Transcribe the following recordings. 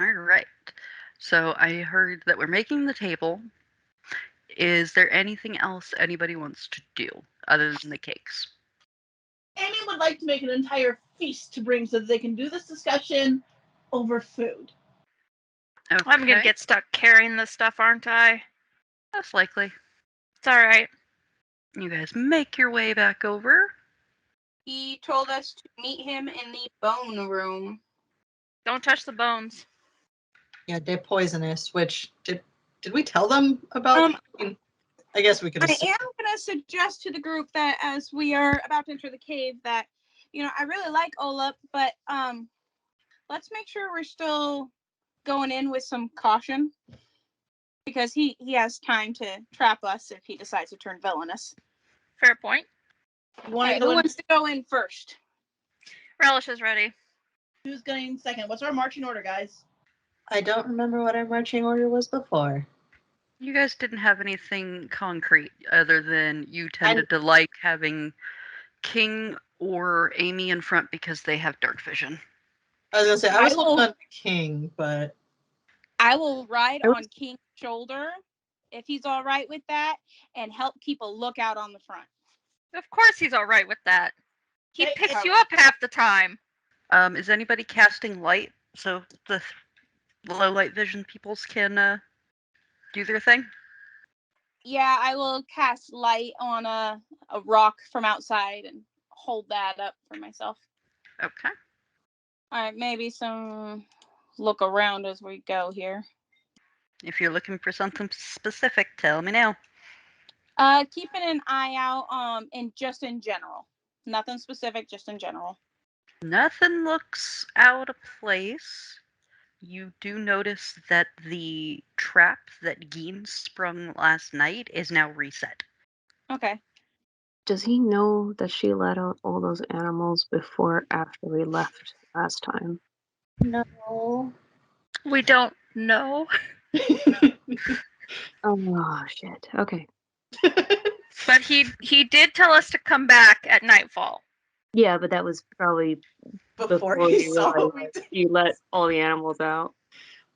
All right. So I heard that we're making the table. Is there anything else anybody wants to do other than the cakes? Amy would like to make an entire feast to bring so that they can do this discussion over food. Okay. I'm gonna get stuck carrying this stuff, aren't I? Most likely. It's alright. You guys make your way back over. He told us to meet him in the bone room. Don't touch the bones. Yeah, they're poisonous, which did we tell them about? I guess we could I assume. am going to suggest to the group that as we are about to enter the cave that, I really like Olep, but let's make sure we're still going in with some caution because he has time to trap us if he decides to turn villainous. Fair point. You want Okay, to who wants to go in first? Relish is ready. Who's going second? What's our marching order, guys? I don't remember what our marching order was before. You guys didn't have anything concrete other than you tended to like having King or Amy in front because they have dark vision. I was going to say, I was holding on to King, but... I will ride on King's shoulder, if he's all right with that, and help keep a lookout on the front. Of course he's all right with that. He Hey, picks you up half the time. Is anybody casting light so the low light vision peoples can do their thing? Yeah, I will cast light on a rock from outside and hold that up for myself. Okay. All right, maybe some look around as we go here. If you're looking for something specific, tell me now. Keeping an eye out in general. Nothing specific, just in general. Nothing looks out of place. You do notice that the trap that Gein sprung last night is now reset. Okay. Does he know that she let out all those animals before or after we left last time? No. We don't know. Oh, shit. Okay. But he did tell us to come back at nightfall. Yeah, but that was probably Before before he you saw realized we did. you let all the animals out.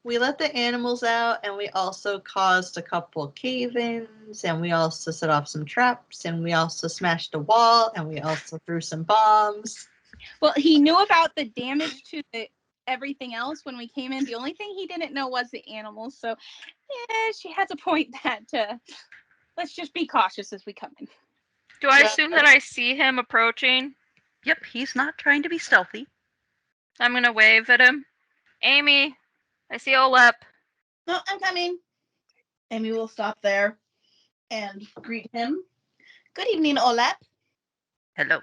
We let the animals out, and we also caused a couple cave-ins, and we also set off some traps, and we also smashed a wall, and we also threw some bombs. Well, he knew about the damage to everything else when we came in. The only thing he didn't know was the animals. So, yeah, she has a point that let's just be cautious as we come in. Do I assume that I see him approaching? Yep, he's not trying to be stealthy. I'm gonna wave at him. Amy, I see Olep. No, I'm coming. Amy will stop there and greet him. Good evening, Olep. Hello.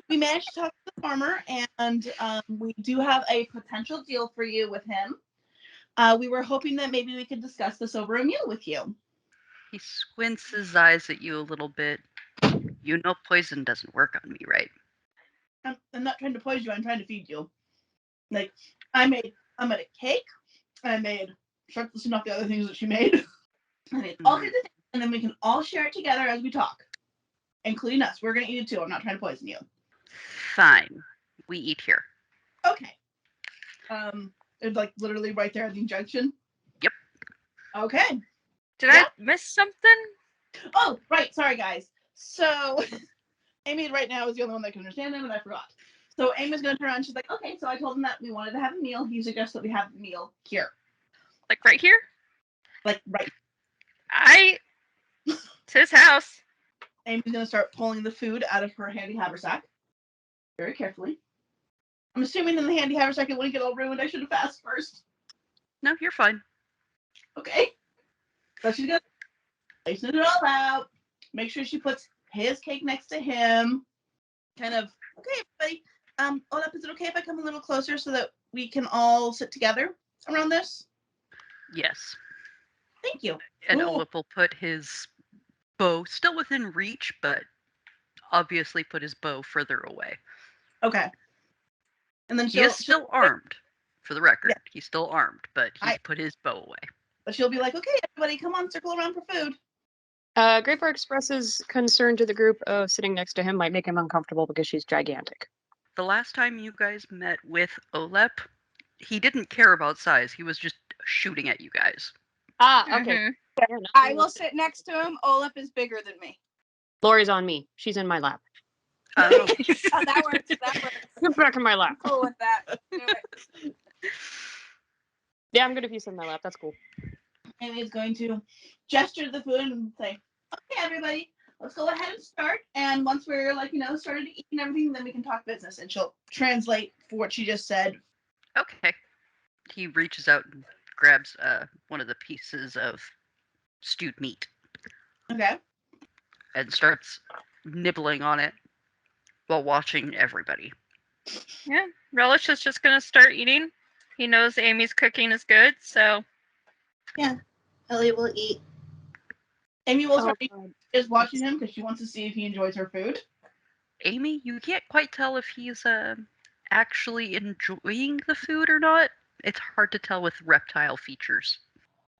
We managed to talk to the farmer, and we do have a potential deal for you with him. We were hoping that maybe we could discuss this over a meal with you. He squints his eyes at you a little bit. You know poison doesn't work on me, right? I'm not trying to poison you. I'm trying to feed you. Like, I made a cake. I made start listing off the other things that she made. I made all kinds of things, and then we can all share it together as we talk, including us. We're gonna eat it too. I'm not trying to poison you. Fine. We eat here. Okay. It's like literally right there at the junction. Yep. Okay. Did I miss something? Oh, right. Sorry, guys. So, Amy right now is the only one that can understand him, and I forgot. So Amy's gonna turn around. She's like, "Okay." So I told him that we wanted to have a meal. He suggests that we have the meal here, Like right here? like right. It's his house. Amy's gonna start pulling the food out of her handy haversack, very carefully. I'm assuming in the handy haversack it wouldn't get all ruined. I should have asked first. No, you're fine. Okay. So she's gonna placing it all out. Make sure she puts his cake next to him. Kind of, okay, everybody. Olep, is it okay if I come a little closer so that we can all sit together around this? Yes. Thank you. And Ooh. Olep will put his bow still within reach, but obviously put his bow further away. Okay. And then he is still armed, for the record. Yeah. He's still armed, but he's put his bow away. But she'll be like, okay, everybody, come on, circle around for food. Gravor expresses concern to the group of sitting next to him might make him uncomfortable because she's gigantic. The last time you guys met with Olep, he didn't care about size. He was just shooting at you guys. Ah, okay. Mhm. Fair enough. I will sit next to him. Olep is bigger than me. Lori's on me. She's in my lap. Oh, Oh, that works. That works. Get back in my lap. I'm cool with that. Do it. Yeah, I'm good if you sit in my lap. That's cool. Amy's going to gesture to the food and say, "Okay, everybody, let's go ahead and start. And once we're started to eat and everything, then we can talk business." And she'll translate for what she just said. okay. He reaches out and grabs one of the pieces of stewed meat Okay. and starts nibbling on it while watching everybody. Yeah, Relish is just gonna start eating. He knows Amy's cooking is good, so Ellie will eat. Amy will Oh, start God. just watching him because she wants to see if he enjoys her food. Amy, you can't quite tell if he's actually enjoying the food or not. It's hard to tell with reptile features.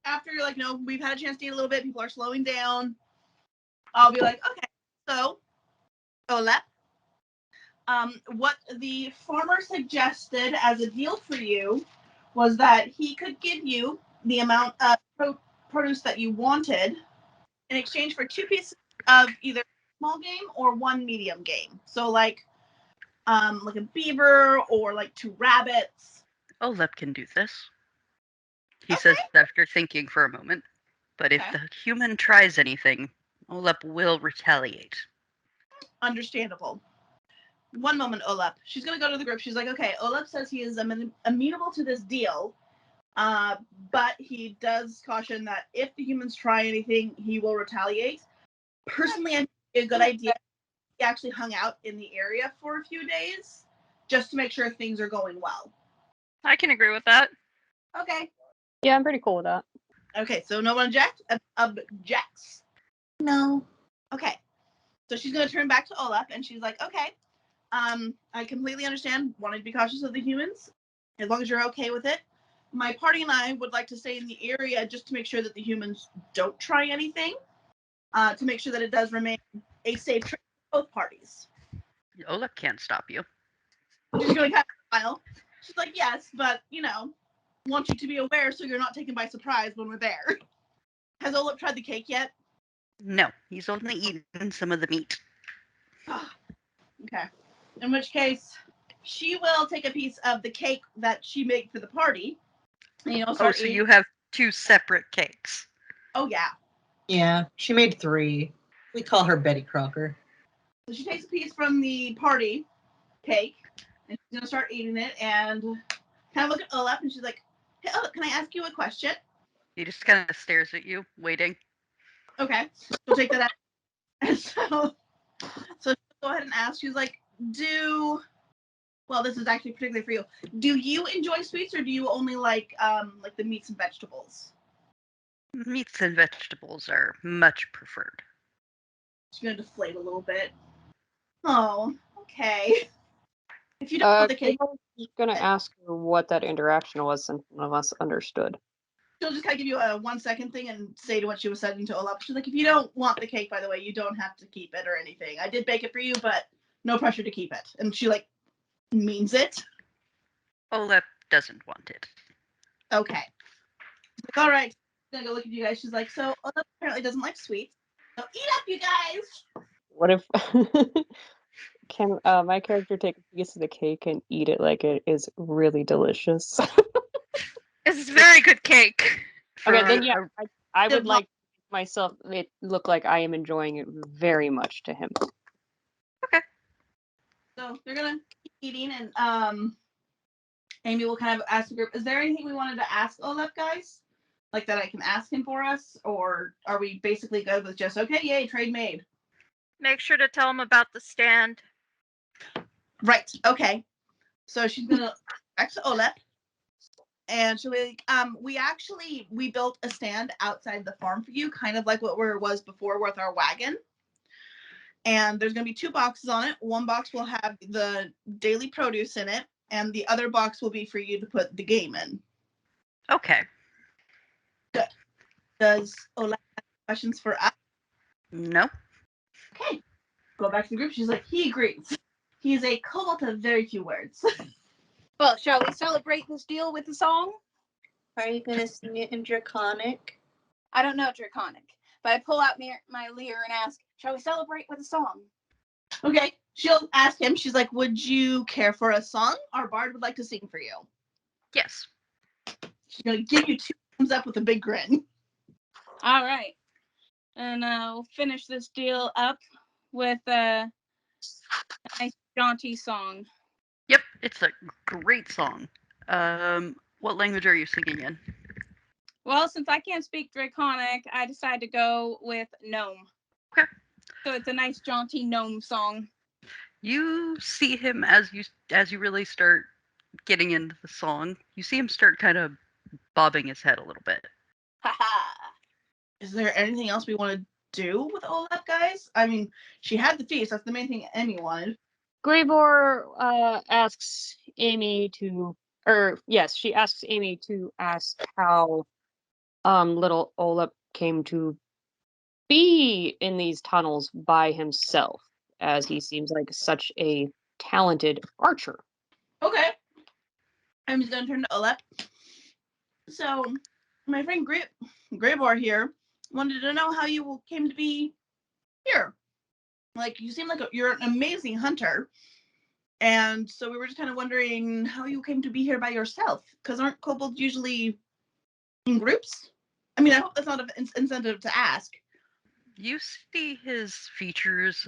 After we've had a chance to eat a little bit, people are slowing down. I'll be like, okay, so Olep, what the farmer suggested as a deal for you was that he could give you the amount of produce that you wanted in exchange for 2 pieces of either small game or 1 medium game. So like a beaver or like 2 rabbits. Olep can do this, he Okay. says after thinking for a moment. But if Okay. the human tries anything, Olep will retaliate. Understandable. One moment, Olep. She's gonna go to the group. She's like, okay, Olep says he is amenable to this deal, but he does caution that if the humans try anything, he will retaliate. Personally, I think it'd be a good idea. He actually hung out in the area for a few days just to make sure things are going well. I can agree with that. Okay. Yeah, I'm pretty cool with that. Okay, so no one objects. No. Okay. So she's gonna turn back to Olaf and she's like, okay, I completely understand wanting to be cautious of the humans. As long as you're okay with it. My party and I would like to stay in the area just to make sure that the humans don't try anything. To make sure that it does remain a safe trip for both parties. Olep can't stop you. She's gonna kind of smile. She's like, yes, but want you to be aware so you're not taken by surprise when we're there. Has Olaf tried the cake yet? No, he's only eaten some of the meat. Okay. In which case, she will take a piece of the cake that she made for the party. And, Oh, start so eating. you have 2 separate cakes. Oh, yeah. Yeah, she made 3. We call her Betty Crocker. So she takes a piece from the party cake and she's gonna start eating it and kind of look at Olaf and she's like, "Hey, Olaf, can I ask you a question?" He just kind of stares at you, waiting. Okay, she'll take that out. And so she'll go ahead and ask. She's like, well, this is actually particularly for you. Do you enjoy sweets or do you only like the meats and vegetables? Meats and vegetables are much preferred. She's gonna deflate a little bit. Oh, okay. If you don't want the cake, I was gonna ask her what that interaction was since none of us understood. she'll just kind of give you a 1-second thing and say to what she was saying to Olaf. She's like, if you don't want the cake, by the way, you don't have to keep it or anything. I did bake it for you, but no pressure to keep it. And she means it. Olep doesn't want it. Okay. She's like, all right. I'm gonna go look at you guys. She's like, so Olaf apparently doesn't like sweets. So eat up, you guys. What if can my character take a piece of the cake and eat it like it is really delicious? It's very good cake. Okay, For then yeah, I would Good like myself it look like I am enjoying it very much to him. So they're gonna keep eating, and Amy will kind of ask the group, is there anything we wanted to ask Olaf, guys? Like that I can ask him for us? Or are we basically good with just, okay, yay, trade made? Make sure to tell him about the stand. Right, okay. So she's gonna back to Olaf. And she'll be like, we built a stand outside the farm for you, kind of like what where it was before with our wagon. And there's gonna be 2 boxes on it. One box will have the daily produce in it, and the other box will be for you to put the game in. Okay. Does Olaf have questions for us? No. Okay. Go back to the group. She's like, he agrees. He is a cobalt of very few words. Well, shall we celebrate this deal with a song? Are you going to sing it in Draconic? I don't know Draconic, but I pull out my lyre and ask, shall we celebrate with a song? Okay, she'll ask him, she's like, would you care for a song? Our bard would like to sing for you. Yes. She's going to give you 2 thumbs up with a big grin. All right. And we'll finish this deal up with a nice jaunty song. Yep, it's a great song. What language are you singing in? Well, since I can't speak Draconic, I decided to go with gnome. Okay. So it's a nice jaunty gnome song. You see him as you really start getting into the song. You see him start kind of bobbing his head a little bit. Haha. Is there anything else we want to do with Olep, guys? I mean, she had the feast. That's the main thing Emmy wanted. Gravor asks Amy to, or yes, she asks Amy to ask how little Olep came to be in these tunnels by himself, as he seems like such a talented archer. Okay. I'm just going to turn to Olep. So, my friend Gravor here wanted to know how you came to be here. Like, you seem like you're an amazing hunter. And so we were just kind of wondering how you came to be here by yourself. Because aren't kobolds usually in groups? I mean, I hope that's not an incentive to ask. You see his features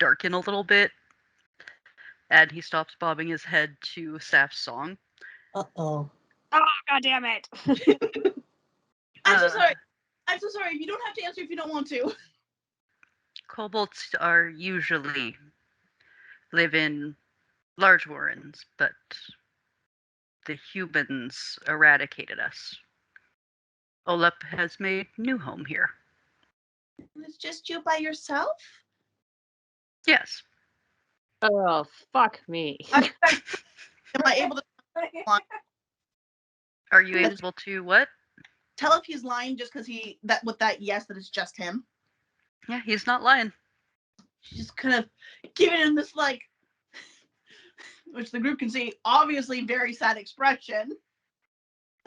darken a little bit, and he stops bobbing his head to Saf's song. Uh-oh. Oh, God damn it. I'm so sorry. I'm so sorry. You don't have to answer if you don't want to. Kobolds are usually live in large warrens, but the humans eradicated us. Olep has made new home here. It's just you by yourself? Yes. Oh, fuck me. Am I able to Are you able to what? tell if he's lying just because with that yes, that it's just him? Yeah, he's not lying. She's just kind of giving him this, like, which the group can see, obviously very sad expression.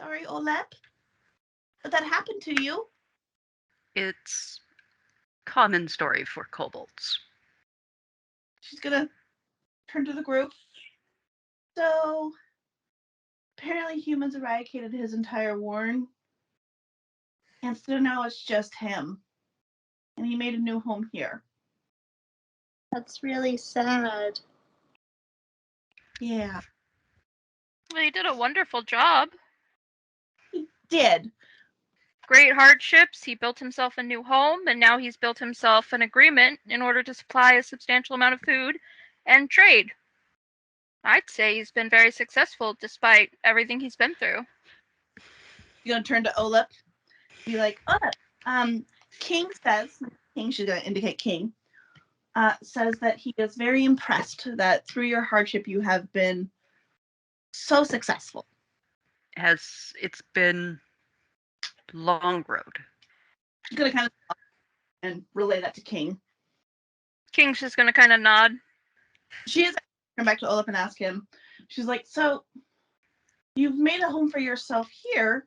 Sorry, Olep. But that happened to you. It's common story for kobolds. She's gonna turn to the group. So, apparently humans eradicated his entire warren. And so now it's just him. And he made a new home here. That's really sad. Yeah. Well, he did a wonderful job. He did. Great hardships. He built himself a new home, and now he's built himself an agreement in order to supply a substantial amount of food and trade. I'd say he's been very successful despite everything he's been through. You're gonna turn to Olep. Be like, King says, King, she's gonna indicate King, says that he is very impressed that through your hardship you have been so successful. It's been long road. She's gonna kind of stop and relay that to King. King's just gonna kind of nod. She is turn back to Olep and ask him. She's like, so you've made a home for yourself here.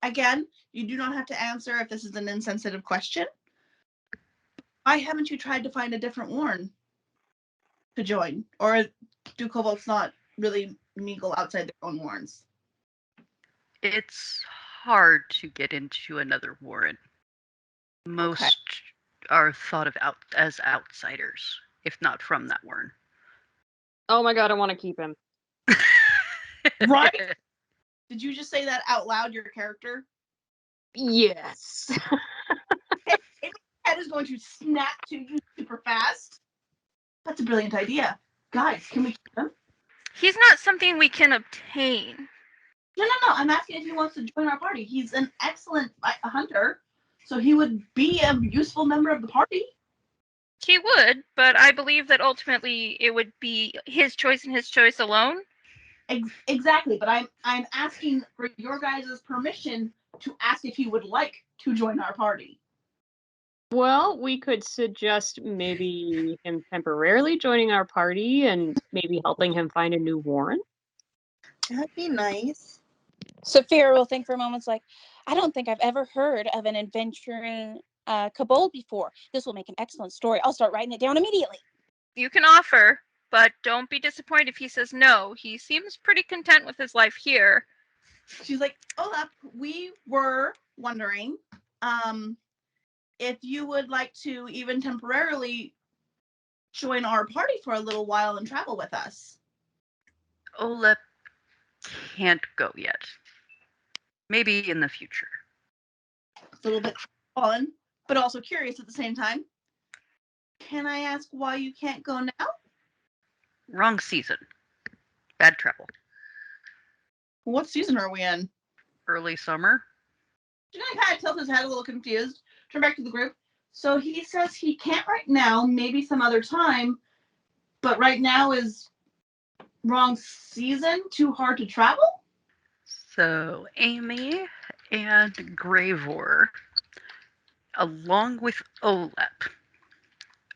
Again, you do not have to answer if this is an insensitive question. Why haven't you tried to find a different warren to join? Or do kobolds not really mingle outside their own warrens? It's hard to get into another warren. Most are thought of as outsiders, if not from that warren. Oh my God, I want to keep him. Right? Did you just say that out loud, your character? Yes. Head is going to snap to you super fast. That's a brilliant idea. Guys, can we keep him? He's not something we can obtain. No. I'm asking if he wants to join our party. He's an excellent hunter, so he would be a useful member of the party. He would, but I believe that ultimately it would be his choice and his choice alone. Exactly, but I'm asking for your guys' permission to ask if he would like to join our party. Well, we could suggest maybe him temporarily joining our party and maybe helping him find a new warrant. That'd be nice. Sapphira will think for a moment, like, I don't think I've ever heard of an adventuring kobold before. This will make an excellent story. I'll start writing it down immediately. You can offer, but don't be disappointed if he says no. He seems pretty content with his life here. She's like, Olep, we were wondering if you would like to even temporarily join our party for a little while and travel with us. Olep can't go yet. Maybe in the future. It's a little bit fun, but also curious at the same time. Can I ask why you can't go now? Wrong season. Bad travel. What season are we in? Early summer. She's gonna kind of tilt his head a little confused, turn back to the group. So he says he can't right now, maybe some other time, but right now is wrong season, too hard to travel? So Amy and Gravor, along with Olep,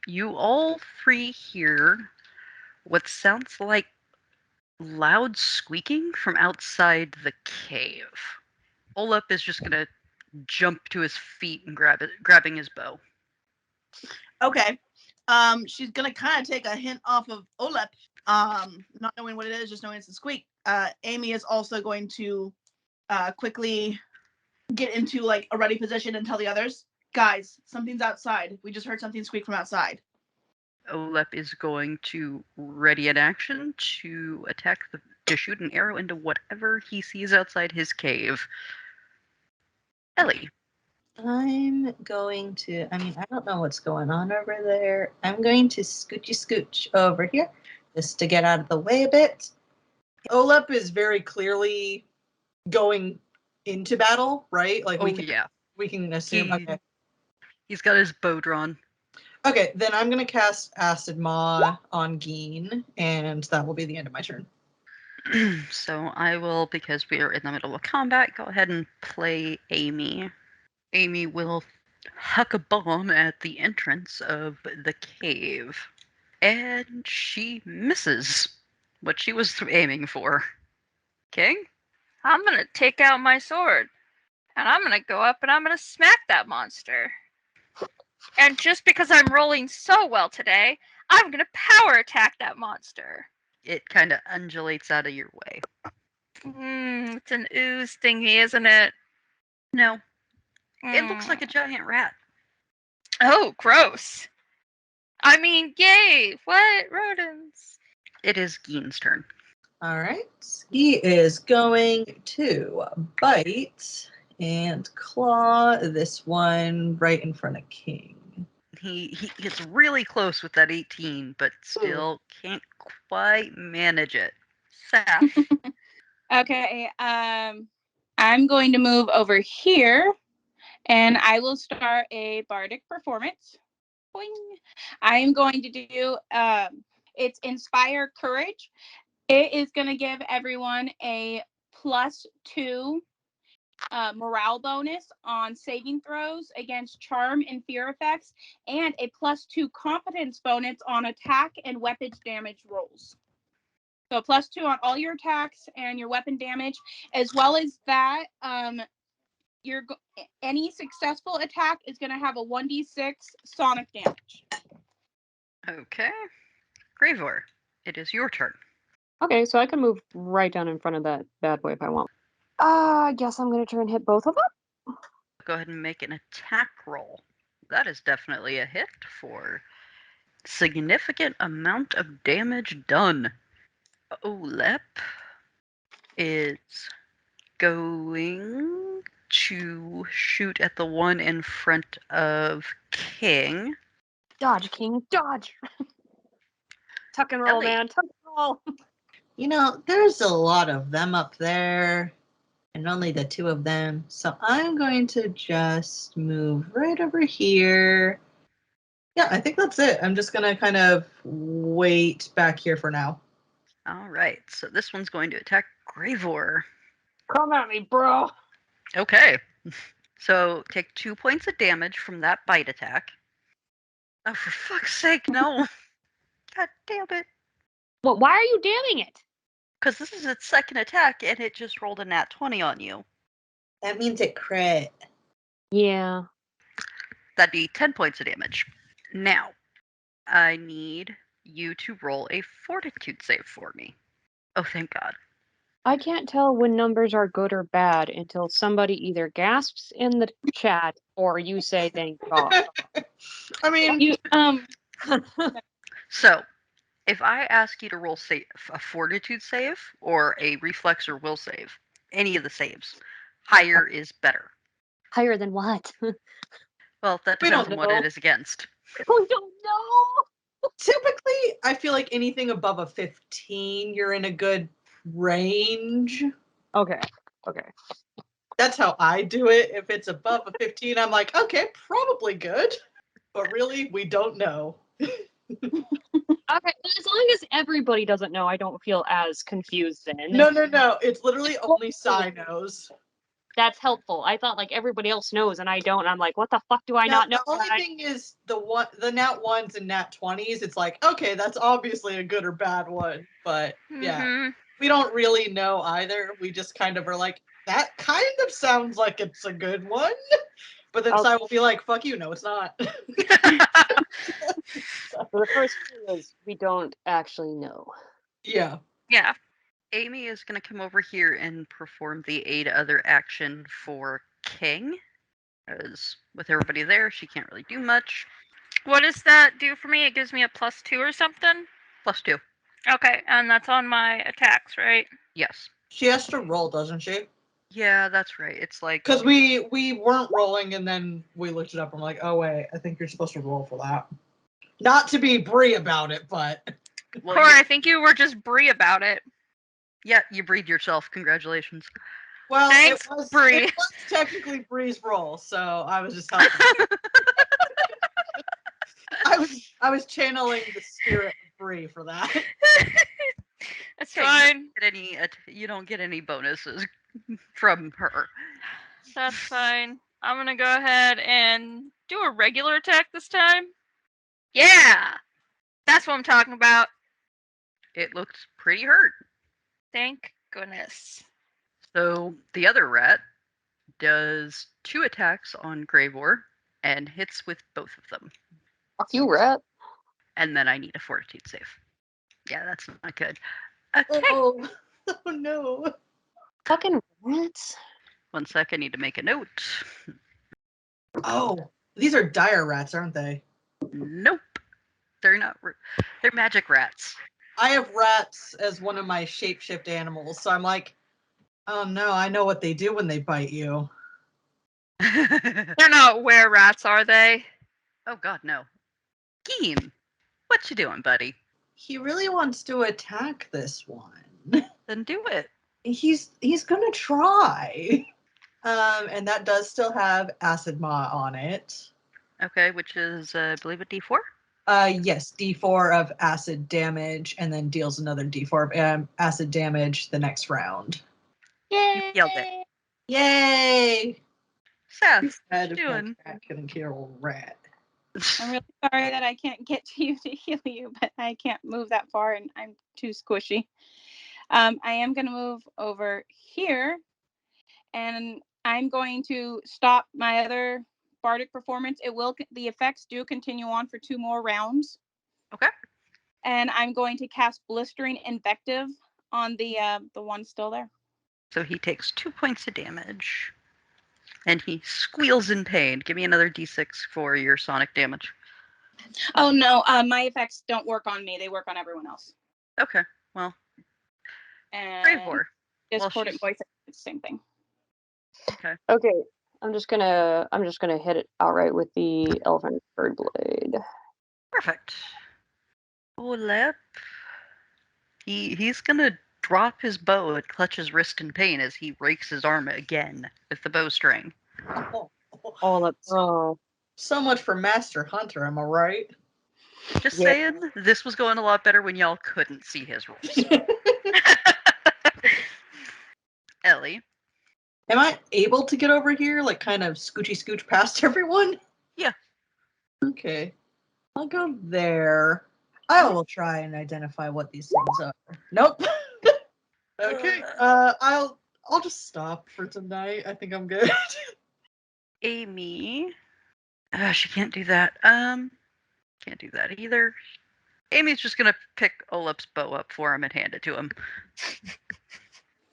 you all three hear what sounds like loud squeaking from outside the cave. Olep is just gonna jump to his feet and grabbing his bow. Okay. She's gonna kind of take a hint off of Olep, not knowing what it is, just knowing it's a squeak. Amy is also going to quickly get into like a ready position and tell the others, guys, something's outside. We just heard something squeak from outside. Olep is going to ready an action to to shoot an arrow into whatever he sees outside his cave. Ellie. I'm going to, I don't know what's going on over there. I'm going to scooch over here just to get out of the way a bit. Olep is very clearly going into battle, right? Like we can assume. Okay. He's got his bow drawn. Okay, then I'm going to cast Acid Maw on Gein, and that will be the end of my turn. So I will, because we are in the middle of combat, go ahead and play Amy. Amy will huck a bomb at the entrance of the cave. And she misses what she was aiming for. King? I'm gonna take out my sword, and I'm gonna go up and I'm gonna smack that monster. And just because I'm rolling so well today, I'm gonna power attack that monster. It kind of undulates out of your way. It's an ooze thingy, isn't it? No. It looks like a giant rat. Oh, gross. I mean, yay! What? Rodents. It is Gein's turn. All right. He is going to bite and claw this one right in front of King. He gets really close with that 18, but still can't quite manage it. Saph. Okay, I'm going to move over here and I will start a bardic performance. Boing. I am going to do it's Inspire Courage. It is going to give everyone a +2 morale bonus on saving throws against charm and fear effects, and a +2 competence bonus on attack and weapons damage rolls. So +2 on all your attacks and your weapon damage, as well as that, any successful attack is going to have a 1d6 sonic damage. Okay. Gravor, it is your turn. Okay, so I can move right down in front of that bad boy if I want. I guess I'm going to try and hit both of them. Go ahead and make an attack roll. That is definitely a hit for significant amount of damage done. Olep is going to shoot at the one in front of King. Dodge, King, dodge! Tuck and roll, Ellie. man, tuck and roll. You know, there's a lot of them up there, and only the two of them. So I'm going to just move right over here. Yeah, I think that's it. I'm just going to kind of wait back here for now. All right, so this one's going to attack Gravor. Come at me, bro. Okay. So take 2 points of damage from that bite attack. Oh, for fuck's sake, no. God damn it. Well, why are you damning it? Because this is its second attack, and it just rolled a nat 20 on you. That means it crit. Yeah. That'd be 10 points of damage. Now, I need you to roll a fortitude save for me. Oh, thank God. I can't tell when numbers are good or bad until somebody either gasps in the chat or you say thank God. I mean, You So, if I ask you to roll a fortitude save or a reflex or will save, any of the saves, higher is better. Higher than what? Well, that We depends don't on what it know. is against. We don't know. Typically, I feel like anything above a 15, you're in a good range. Okay. Okay. That's how I do it. If it's above a 15, I'm like, okay, probably good. But really, we don't know. Okay. As long as everybody doesn't know, I don't feel as confused then. No. It's literally only Sai knows. That's helpful. I thought like everybody else knows and I don't. I'm like, what the fuck do I Now, not know? the only thing is the nat 1s and nat 20s. It's like, okay, that's obviously a good or bad one. But yeah, Mhm. we don't really know either. We just kind of are like, that kind of sounds like it's a good one. But then Okay. Sai will be like, fuck you, no, it's not. So the first clue is we don't actually know. Yeah. Yeah. Amy is going to come over here and perform the aid other action for King. As with everybody there, she can't really do much. What does that do for me? It gives me a +2 or something? +2. Okay, and that's on my attacks, right? Yes. She has to roll, doesn't she? Yeah, that's right. It's like Because we weren't rolling, and then we looked it up. I'm like, oh wait, I think you're supposed to roll for that. Not to be Brie about it, but well, Cora, I think you were just Brie about it. yeah, you breed yourself. Congratulations. well, Thanks, Brie. it was technically Brie's roll, so I was just helping. I was channeling the spirit of Brie for that. That's Yeah, fine. you don't get any bonuses from her. That's fine. I'm gonna go ahead and do a regular attack this time. Yeah! That's what I'm talking about. It looks pretty hurt. Thank goodness. So the other rat does 2 attacks on Gravor and hits with both of them. Fuck you, rat. And then I need a fortitude save. Yeah, that's not good. Okay. Oh no. Fucking rats. 1 sec, I need to make a note. Oh, these are dire rats, aren't they? Nope. They're not. They're magic rats. I have rats as one of my shapeshift animals, so I'm like, oh no, I know what they do when they bite you. They're not were rats, are they? Oh god, no. Gein, what you doing, buddy? He really wants to attack this one. Then do it. He's gonna try. And that does still have acid maw on it. Okay, which is, I believe, a D4? Yes, D4 of acid damage, and then deals another D4 of acid damage the next round. Yay! Yelled it. Yay! Seth, what Bad you if my doing? cat can kill a rat. I'm really sorry that I can't get to you to heal you, but I can't move that far and I'm too squishy. I am going to move over here and I'm going to stop my other bardic performance. The effects do continue on for 2 more rounds. Okay. And I'm going to cast Blistering Invective on the one still there. So he takes 2 points of damage. And he squeals in pain. Give me another D6 for your sonic damage. Oh no, my effects don't work on me. They work on everyone else. Okay, well, And Gravor. Discordant she's- voice, it's the same thing. Okay. Okay. I'm just gonna hit it outright with the elephant bird blade. Perfect. Olep. He's gonna drop his bow and clutch his wrist in pain as he rakes his arm again with the bowstring. All up. Oh. So much for Master Hunter, am I right? Just Yeah. saying, this was going a lot better when y'all couldn't see his rolls. Ellie. Am I able to get over here, like kind of scoochy scooch past everyone? Yeah. Okay. I'll go there. I will try and identify what these things are. Nope. Okay. I'll just stop for tonight. I think I'm good. Amy. She can't do that. Can't do that either. Amy's just gonna pick Olep's bow up for him and hand it to him.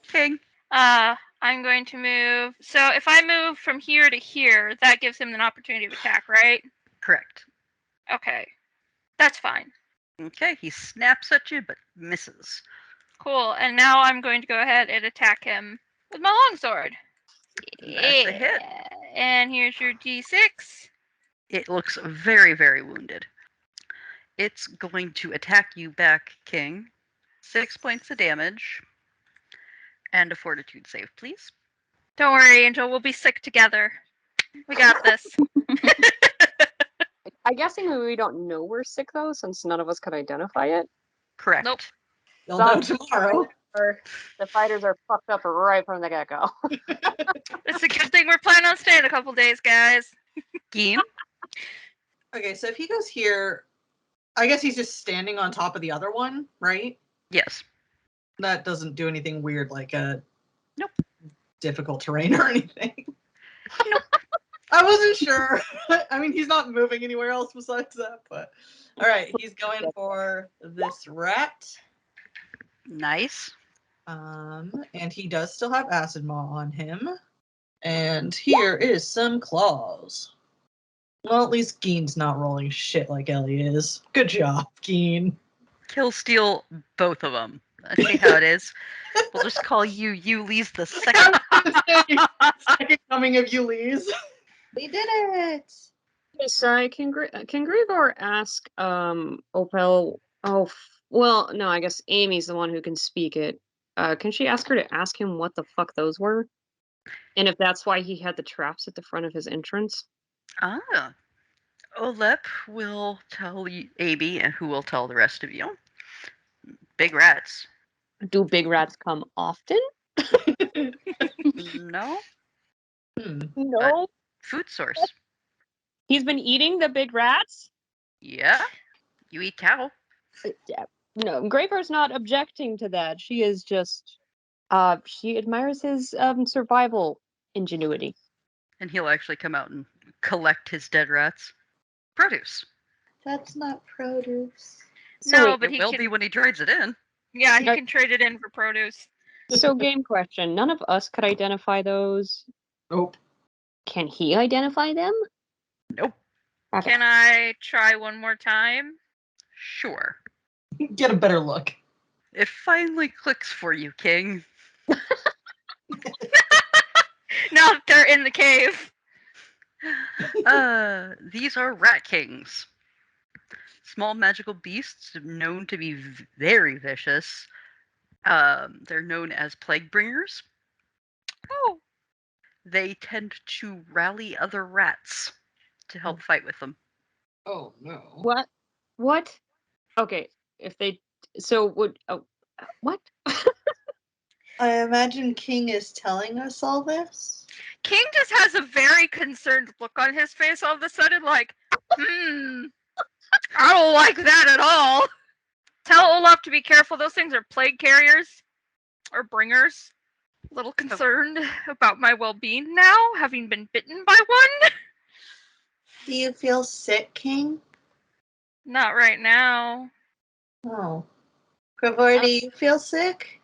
King. I'm going to move. So if I move from here to here, that gives him an opportunity to attack, right? Correct. Okay. That's fine. Okay, he snaps at you but misses. Cool. And now I'm going to go ahead and attack him with my longsword. That's a hit. And here's your D6. It looks very, very wounded. It's going to attack you back, King. 6 points of damage. And a fortitude save, please. Don't worry, Angel. We'll be sick together. We got this. I'm guessing we don't know we're sick though, since none of us could identify it. Correct. Nope. You'll know tomorrow. Or the fighters are fucked up right from the get-go. It's a good thing we're planning on staying a couple days, guys. Gein. Okay, so if he goes here, I guess he's just standing on top of the other one, right? Yes. That doesn't do anything weird like a Nope. difficult terrain or anything. Nope. I wasn't sure. I mean, he's not moving anywhere else besides that, but all right, he's going for this rat. Nice. And he does still have acid maw on him. And here is some claws. Well, at least Gein's not rolling shit like Ellie is. Good job, Gein. Kill steal both of them. Let's see how it is. We'll just call you Ulysses the second. Second coming of Ulysses. We did it. Sorry, can Gregor ask Opel? Well, no, I guess Amy's the one who can speak it. Can she ask her to ask him what the fuck those were? And if that's why he had the traps at the front of his entrance? Ah. Olep will tell you, Amy, and who will tell the rest of you. Big rats. Do big rats come often? No. No. Food source. He's been eating the big rats? Yeah. You eat cow. Yeah. No, Graver's not objecting to that. She is just she admires his survival ingenuity. And he'll actually come out and collect his dead rats. Produce. That's not produce. No, wait, but It he will can. be when he trades it in. Yeah, he Okay. can trade it in for produce. So game question. None of us could identify those. Nope. Can he identify them? Nope. Okay. Can I try one more time? Sure. Get a better look. It finally clicks for you, King. Now that they're in the cave. These are rat kings. Small magical beasts known to be very vicious. They're known as plague bringers. Oh, They tend to rally other rats to help fight with them. Oh no. What? Okay. If they would what? I imagine King is telling us all this. King just has a very concerned look on his face all of a sudden, like, I don't like that at all. Tell Olaf to be careful. Those things are plague carriers or bringers. A little concerned about my well-being now, having been bitten by one. Do you feel sick, King? Not right now. Oh. Gravor, do you feel sick?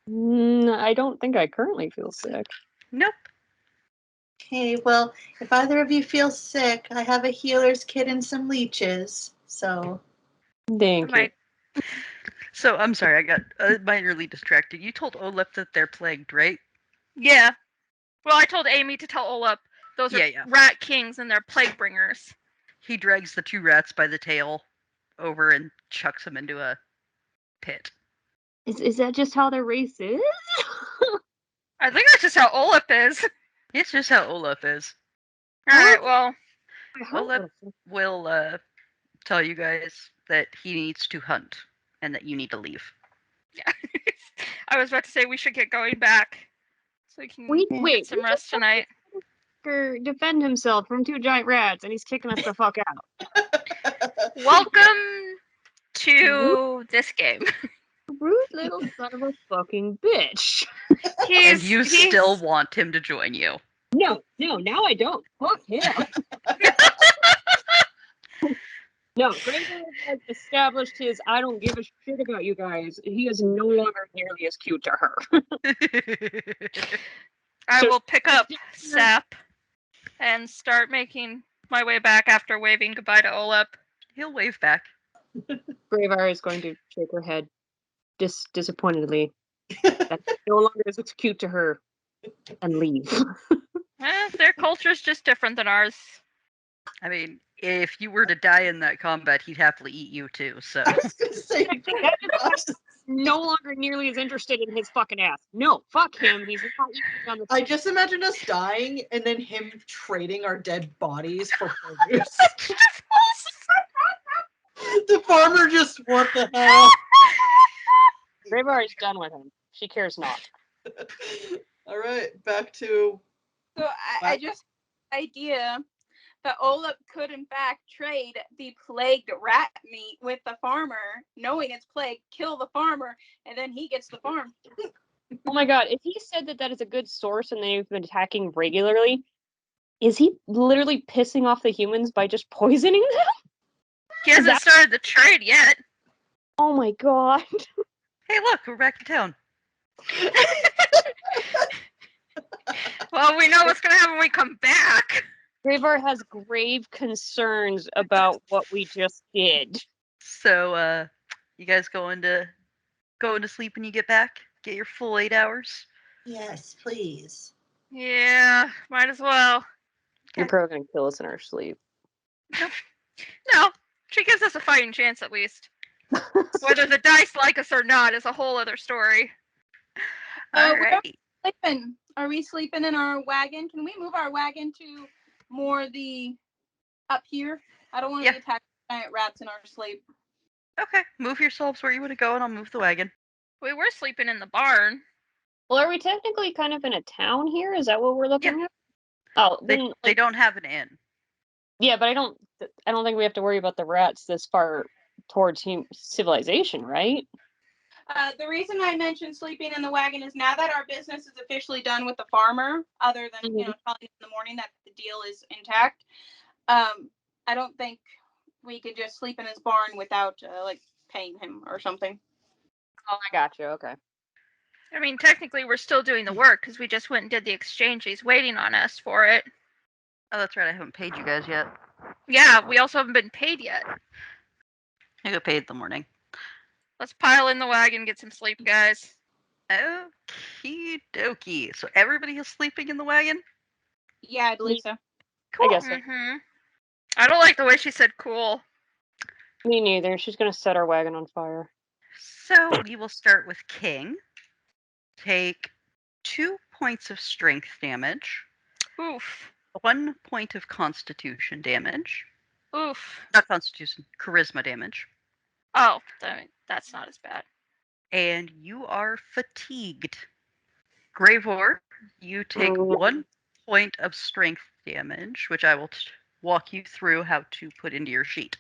I don't think I currently feel sick. Nope. Okay, well, if either of you feel sick, I have a healer's kit and some leeches. So Thank you. So, I'm sorry, I got minorly distracted. You told Olep that they're plagued, right? Yeah. Well, I told Amy to tell Olaf those are Yeah. rat kings and they're plague bringers. He drags the two rats by the tail over and chucks them into a pit. Is that just how their race is? I think that's just how Olaf is. It's just how Olep is. Alright, well, Olep will tell you guys that he needs to hunt and that you need to leave. yeah. I was about to say we should get going back. so he can Wait, get some rest tonight. Defend himself from 2 giant rats, and he's kicking us the fuck out. Welcome to this game. Rude little son of a fucking bitch. And you still want him to join you. No, now I don't. Fuck him. No, Gravor has established his I don't give a shit about you guys. He is no longer nearly as cute to her. I So- will pick up Sap and start making my way back after waving goodbye to Olep. He'll wave back. Gravor is going to shake her head disappointedly. That no longer is cute to her and leave. Their culture's just different than ours. I mean, if you were to die in that combat, he'd happily eat you too, so. I was gonna say, No longer nearly as interested in his fucking ass. No, fuck him. He's not eating on the. I just imagine us dying and then him trading our dead bodies for produce. The farmer just, what the hell? Gravor is done with him. She cares not. All right, back to. So I just idea that Olep could in fact trade the plagued rat meat with the farmer, knowing it's plague, kill the farmer, and then he gets the farm. Oh my god, if he said that is a good source and they've been attacking regularly, is he literally pissing off the humans by just poisoning them? He hasn't started the trade yet. Oh my god. Hey, look, we're back in town. Well, we know what's gonna happen when we come back. Gravor has grave concerns about what we just did. So, you guys going to sleep when you get back? Get your full 8 hours? Yes, please. Yeah, might as well. You're probably gonna kill us in our sleep. No, she gives us a fighting chance at least. Whether the dice like us or not is a whole other story. Alrighty. Sleeping. Are we sleeping in our wagon? Can we move our wagon to more the up here? I don't want to be attacked by giant rats in our sleep. Okay, move yourselves where you want to go and I'll move the wagon. We were sleeping in the barn. Well, are we technically kind of in a town here? Is that what we're looking at? Oh, then They don't have an inn. yeah, but I don't think we have to worry about the rats this far towards civilization, right? The reason I mentioned sleeping in the wagon is now that our business is officially done with the farmer, other than telling him in the morning that the deal is intact, I don't think we could just sleep in his barn without like paying him or something. Oh, I got you. Okay. I mean, technically, we're still doing the work because we just went and did the exchange. He's waiting on us for it. Oh, that's right. I haven't paid you guys yet. Yeah, we also haven't been paid yet. I got paid in the morning. Let's pile in the wagon, get some sleep, guys. Okie dokie. So everybody is sleeping in the wagon? Yeah, I believe so. Cool. I guess so. Mm-hmm. I don't like the way she said cool. Me neither. She's gonna set our wagon on fire. So we will start with King. Take 2 points of strength damage. Oof. 1 point of constitution damage. Oof. Not constitution, charisma damage. Oh, that's not as bad. And you are fatigued. Gravor, you take 1 point of strength damage, which I will walk you through how to put into your sheet.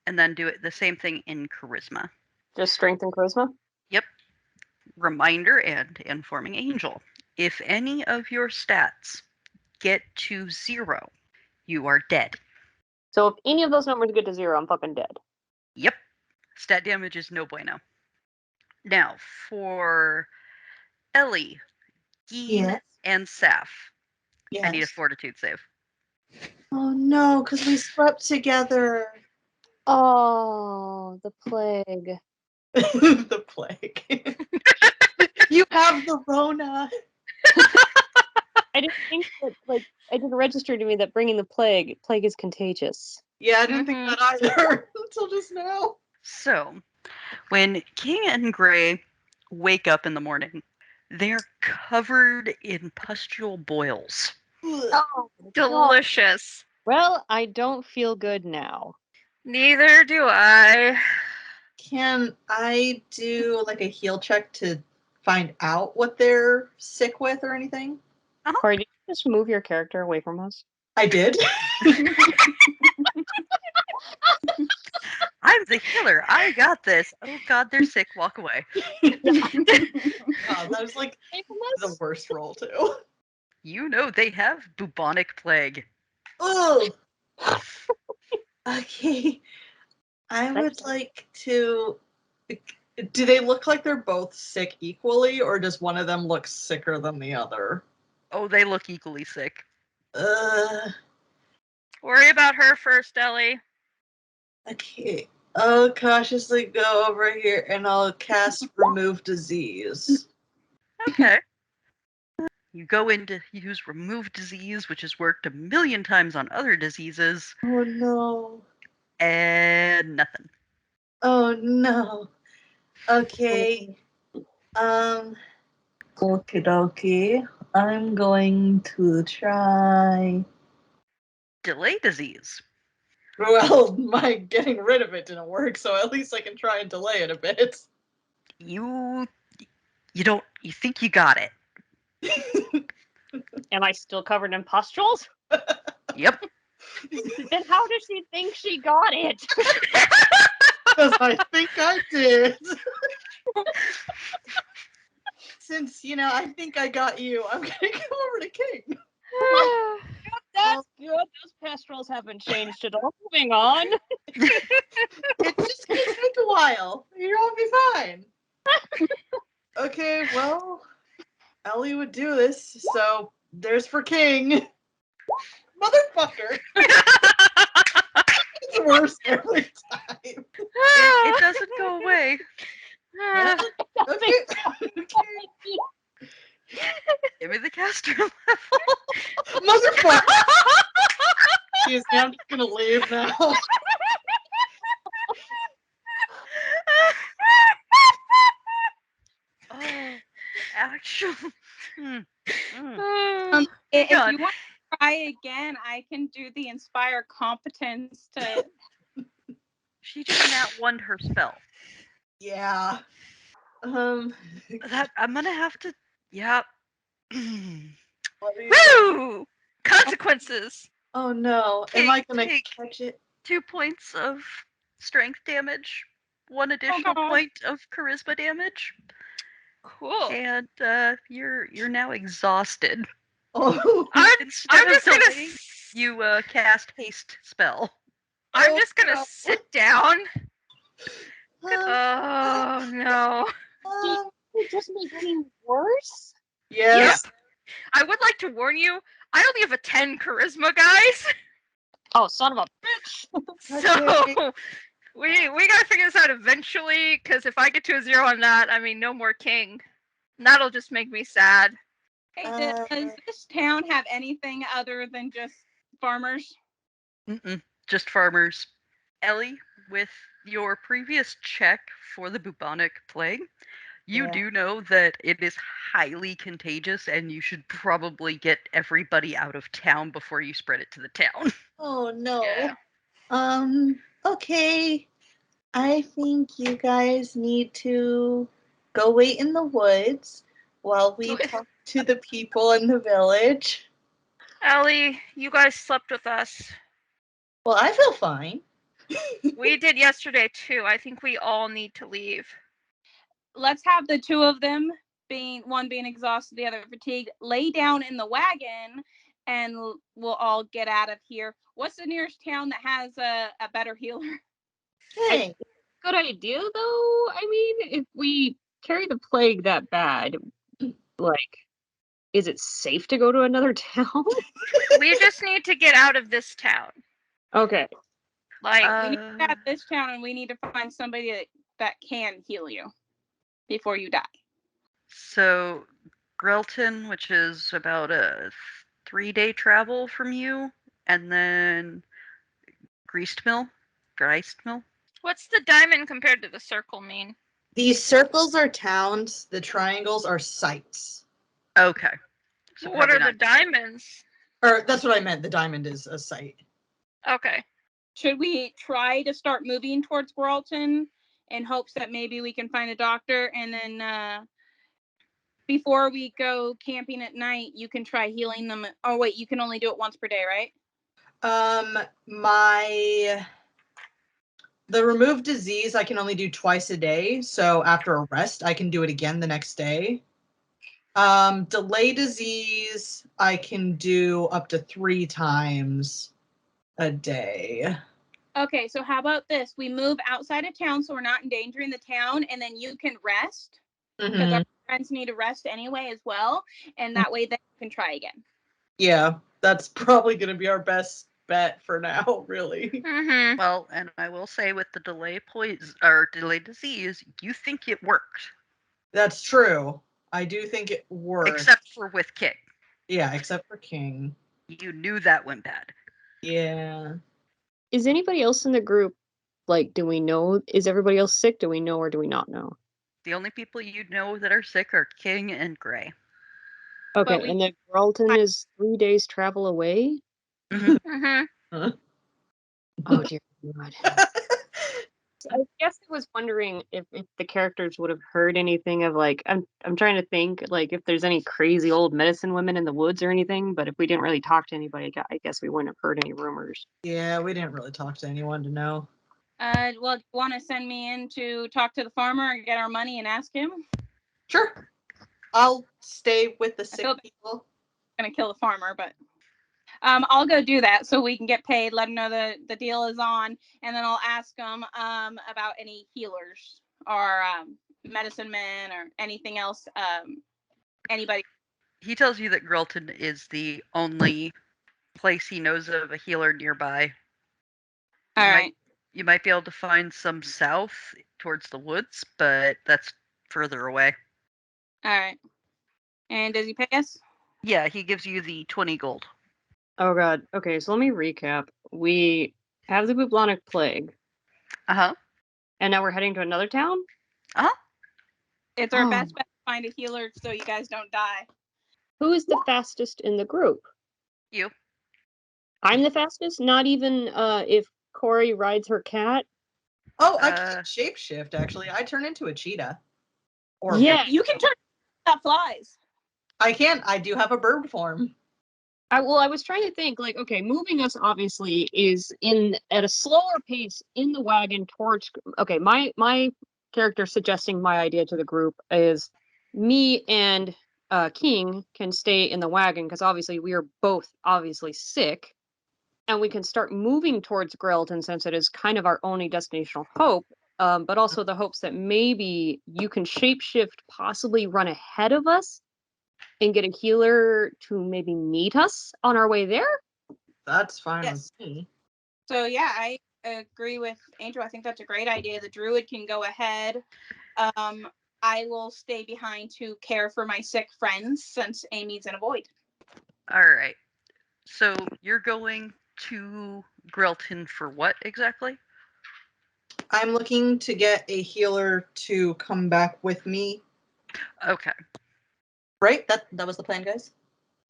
And then do it the same thing in charisma. Just strength and charisma? Yep. Reminder and informing angel. If any of your stats get to 0, you are dead. So if any of those numbers get to 0, I'm fucking dead. Yep. Stat damage is no bueno. Now, for Ellie, Gein, and Saph, I need a fortitude save. Oh no, because we slept together. Oh, the plague. The plague. You have the Rona. I didn't think that, it didn't register to me that bringing the plague is contagious. Yeah, I didn't think that either until just now. So, when King and Gray wake up in the morning, they're covered in pustule boils. Oh, Delicious. well, I don't feel good now. Neither do I. Can I do like a heal check to find out what they're sick with or anything? Corey, did you just move your character away from us? I did. I'm the healer. I got this. Oh God, they're sick. Walk away. That was like Away from the us? worst roll too. You know they have bubonic plague. Oh. Okay. I would That's- like to. Do they look like they're both sick equally, or does one of them look sicker than the other? Oh, they look equally sick. Worry about her first, Ellie. Okay. I'll cautiously go over here and I'll cast Remove Disease. Okay. You go in to use Remove Disease, which has worked a million times on other diseases, Oh no. and nothing. Oh no. Okay. Okie dokie. I'm going to try. Delay disease. Well, my getting rid of it didn't work, so at least I can try and delay it a bit. You think you got it. Am I still covered in pustules? Yep. Then how does she think she got it? Because I think I did. Since, I think I got you, I'm going to go over to King. That's good. Those pastorals haven't changed at all. Moving on. It's just going to take a while. You'll be fine. Okay, well, Ellie would do this, so there's for King. Motherfucker. It's worse every time. It doesn't go away. Okay. Okay. Give me the caster level. Motherfucker. Excuse me, I'm just going to leave now. Oh, actually. If God. you want to try again, I can do the inspire competence to. She just nat one her spell. Yeah. That I'm gonna have to. Yeah. What are you Woo! Consequences. Oh no. Am I going to Take catch it? 2 points of strength damage, 1 additional God. point of charisma damage, Cool. and you're now exhausted. Oh. Instead I'm of just gonna. delaying, you cast haste spell. I'm just gonna no. sit down. Um, Oh no. It just made things worse? yes. I would like to warn you. I only have a 10 charisma, guys. Oh, son of a bitch. So we gotta figure this out eventually. Because if I get to a 0 on that, I mean, no more king. And that'll just make me sad. Hey, does this town have anything other than just farmers? Just farmers. Ellie, with your previous check for the bubonic plague, you Yeah. do know that it is highly contagious and you should probably get everybody out of town before you spread it to the town. Oh no. Yeah. Okay. I think you guys need to go wait in the woods while we talk to the people in the village. Ellie, you guys slept with us. Well, I feel fine. We did yesterday too. I think we all need to leave. Let's have the two of them, one being exhausted, the other fatigued, lay down in the wagon, and we'll all get out of here. What's the nearest town that has a better healer? Hey. Good idea, though. I mean, if we carry the plague that bad, like, is it safe to go to another town? We just need to get out of this town. Okay. Like, We need to get out of this town, and we need to find somebody that can heal you before you die. So, Gralton, which is about a 3-day travel from you, and then Gristmill. what's the diamond compared to the circle mean? These circles are towns, the triangles are sites. Okay. So What are probably the diamonds? Or that's what I meant. The diamond is a site. Okay. Should we try to start moving towards Gralton in hopes that maybe we can find a doctor and then before we go camping at night, you can try healing them. Oh wait, you can only do it once per day, right? The remove disease I can only do twice a day, so after a rest I can do it again the next day. Delay disease I can do up to 3 times a day. Okay, so how about this? We move outside of town so we're not endangering the town, and then you can rest because our friends need to rest anyway as well, and that way then you can try again. Yeah, that's probably going to be our best bet for now, really. Mm-hmm. Well, and I will say with the delay poison or delay disease, you think it worked. That's true. I do think it worked. Except for with King. Yeah, except for King. You knew that went bad. Yeah. Is anybody else in the group, like, do we know, is everybody else sick? Do we know or do we not know? The only people you know that are sick are King and Gray. Okay, we- and then Gralton is 3 days travel away? Mm-hmm. Huh? Oh, dear God. I guess I was wondering if the characters would have heard anything of, like, I'm trying to think, like, if there's any crazy old medicine women in the woods or anything, but if we didn't really talk to anybody, I guess we wouldn't have heard any rumors. Yeah, we didn't really talk to anyone to know. Well, do you want to send me in to talk to the farmer and get our money and ask him? Sure. I'll stay with the sick feel- people. I'm gonna kill the farmer, but I'll go do that so we can get paid. Let him know the deal is on, and then I'll ask him about any healers or medicine men or anything else. Anybody? He tells you that Gralton is the only place he knows of a healer nearby. All right. You might be able to find some south towards the woods, but that's further away. All right. And does he pay us? Yeah, he gives you the 20 gold. Oh, God. Okay, so let me recap. We have the bubonic plague, Uh-huh. and now we're heading to another town? Uh-huh. It's our Oh. best bet to find a healer so you guys don't die. Who is the fastest in the group? You. I'm the fastest? Not even if Corey rides her cat? Oh, I can shapeshift, actually. I turn into a cheetah. Or Yeah. You can turn that flies. I can. I do have a bird form. I was trying to think, like, okay, moving us obviously is at a slower pace in the wagon towards. Okay, my character suggesting my idea to the group is me and King can stay in the wagon because obviously we are both obviously sick, and we can start moving towards Gralton since it is kind of our only destinational hope. But also the hopes that maybe you can shapeshift, possibly run ahead of us and get a healer to maybe meet us on our way there? That's fine Yes. with me. So yeah, I agree with Angel. I think that's a great idea. The druid can go ahead. I will stay behind to care for my sick friends since Amy's in a void. All right. So you're going to Gralton for what exactly? I'm looking to get a healer to come back with me. Okay. Right? That was the plan, guys?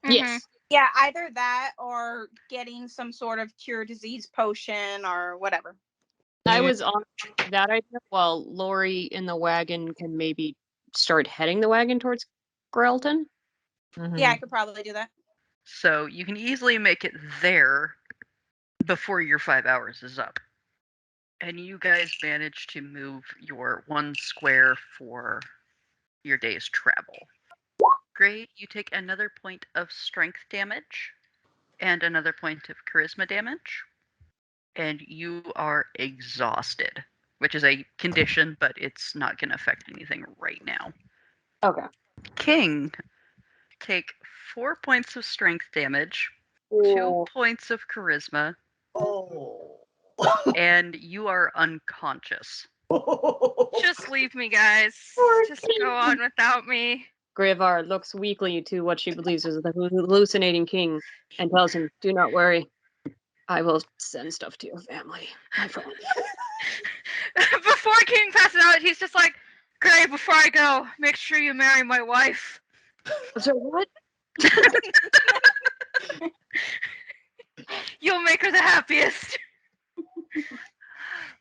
Yes. Yeah, either that or getting some sort of cure disease potion or whatever. I was on that idea while Lori in the wagon can maybe start heading the wagon towards Gralton. Mm-hmm. Yeah, I could probably do that. So you can easily make it there before your 5 hours is up. And you guys manage to move your 1 square for your day's travel. Great, you take another point of strength damage and another point of charisma damage, and you are exhausted, which is a condition, but it's not going to affect anything right now. Okay. King, take 4 points of strength damage, 2 points of charisma, Oh. and you are unconscious. Just leave me, guys. Just go on without me. Gravor looks weakly to what she believes is the hallucinating king and tells him, "Do not worry. I will send stuff to your family, my friend." Before King passes out, he's just like, Gray, before I go, make sure you marry my wife. So what? You'll make her the happiest.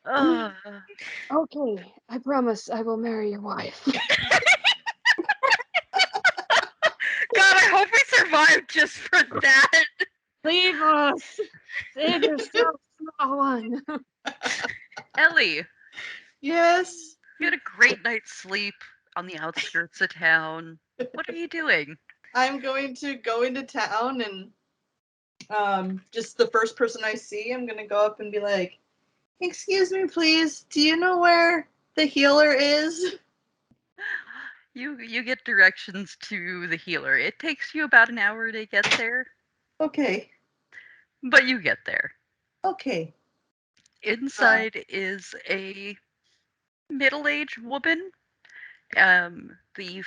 Okay, I promise I will marry your wife. survived just for that. Leave us! Save yourself, small one! Ellie, Yes. you had a great night's sleep on the outskirts of town. What are you doing? I'm going to go into town and just the first person I see, I'm gonna go up and be like, "Excuse me, please. Do you know where the healer is?" You get directions to the healer. It takes you about an hour to get there, Okay. but you get there. Okay. Inside is a middle-aged woman. The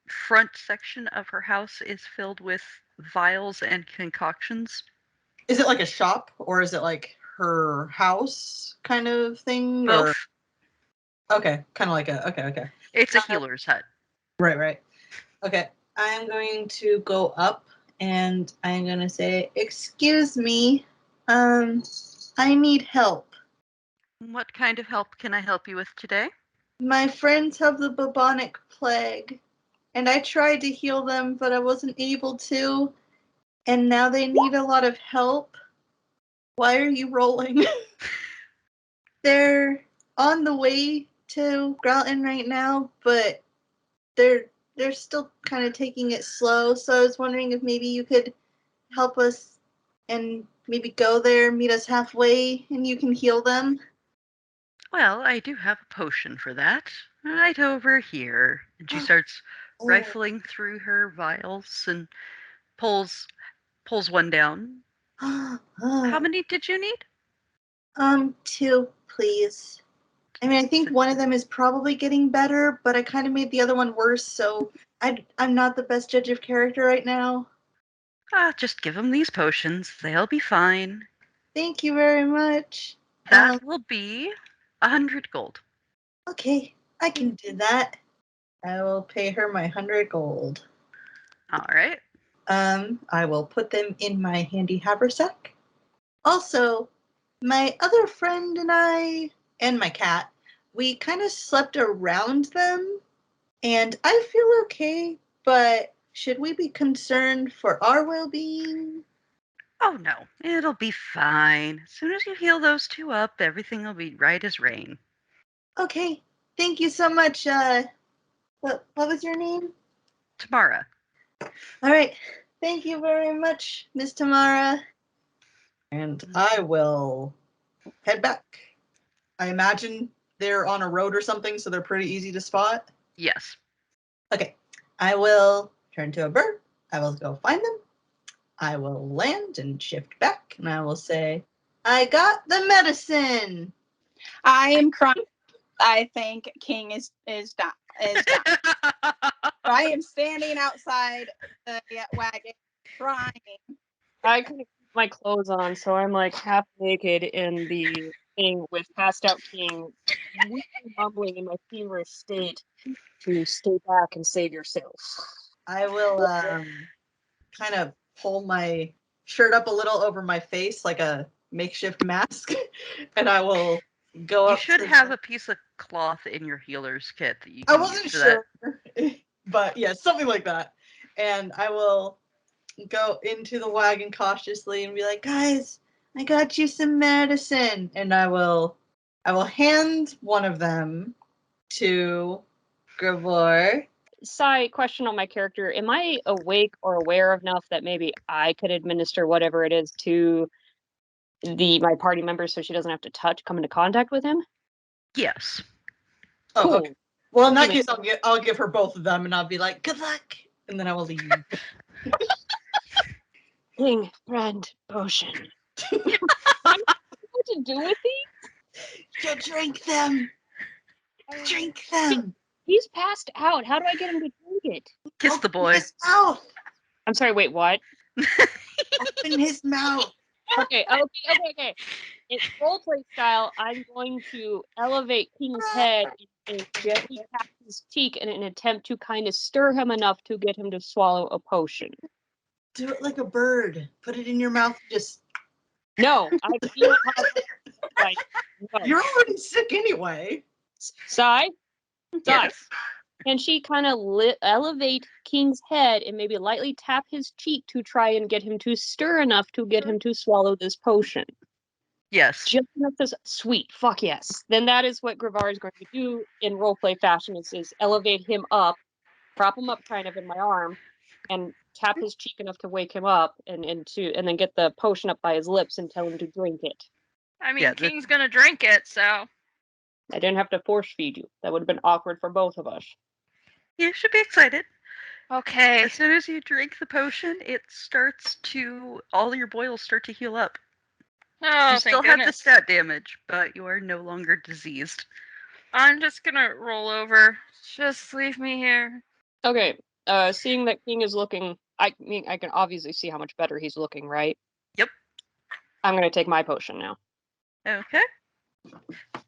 front section of her house is filled with vials and concoctions. Is it like a shop or is it like her house kind of thing? Or Both. okay, kind of like a okay. It's a healer's hut. Right. Okay. I'm going to go up and I'm gonna say, "Excuse me, I need help. What kind of help can I help you with today? My friends have the bubonic plague, and I tried to heal them, but I wasn't able to, and now they need a lot of help." Why are you rolling? They're on the way to Gralton right now, but they're still kind of taking it slow. So I was wondering if maybe you could help us and maybe go there, meet us halfway, and you can heal them. Well, I do have a potion for that. Right over here. And she starts rifling through her vials and pulls one down. How many did you need? 2, please. I mean, I think one of them is probably getting better, but I kind of made the other one worse, so I'm not the best judge of character right now. Just give them these potions. They'll be fine. Thank you very much. That will be 100 gold. Okay, I can do that. I will pay her my 100 gold. All right. I will put them in my handy haversack. Also, my other friend and I, and my cat, we kind of slept around them, and I feel okay, but should we be concerned for our well-being? Oh no, it'll be fine. As soon as you heal those two up, everything will be right as rain. Okay, thank you so much. What was your name? Tamara. All right, thank you very much, Miss Tamara. And I will head back. I imagine they're on a road or something, so they're pretty easy to spot. Yes. Okay, I will turn to a bird. I will go find them. I will land and shift back, and I will say, "I got the medicine." I am crying. I think King is done. I am standing outside the wagon crying. I couldn't keep my clothes on, so I'm like half naked in the thing with passed out King, weakly mumbling in my feverish state to stay back and save yourself. I will kind of pull my shirt up a little over my face like a makeshift mask, and I will go You up. should have a piece of cloth in your healer's kit that you I can wasn't use for sure, but yeah, something like that. And I will go into the wagon cautiously and be like, "Guys, I got you some medicine." And I will hand one of them to Gravor. Side question on my character: am I awake or aware enough that maybe I could administer whatever it is to my party member, so she doesn't have to come into contact with him? Yes. Oh, Cool. okay. Well, in that Gimme. case, I'll give her both of them, and I'll be like, "Good luck," and then I will leave. King friend potion. What to do with these? She'll drink them. Drink them. He's passed out. How do I get him to drink it? Kiss the boy. His mouth. I'm sorry. Wait, what? Open his mouth. Okay. In roleplay style, I'm going to elevate King's head and gently tap his cheek in an attempt to kind of stir him enough to get him to swallow a potion. Do it like a bird. Put it in your mouth. Just. No, I feel how. Like, no. You're already sick anyway. Sigh. Yes. can she kind of elevate King's head and maybe lightly tap his cheek to try and get him to stir enough to get him to swallow this potion? Yes. Just enough to sweet, fuck yes. Then that is what Gravar is going to do in roleplay fashion is elevate him up, prop him up kind of in my arm, and tap his cheek enough to wake him up and then get the potion up by his lips and tell him to drink it. I mean, Yeah, King's gonna drink it, so. I didn't have to force feed you. That would have been awkward for both of us. You should be excited. Okay. As soon as you drink the potion, all your boils start to heal up. Oh, You still thank have the goodness. stat damage, but you are no longer diseased. I'm just gonna roll over. Just leave me here. Okay. Seeing that King is looking, I mean, I can obviously see how much better he's looking, right? Yep. I'm gonna take my potion now. Okay.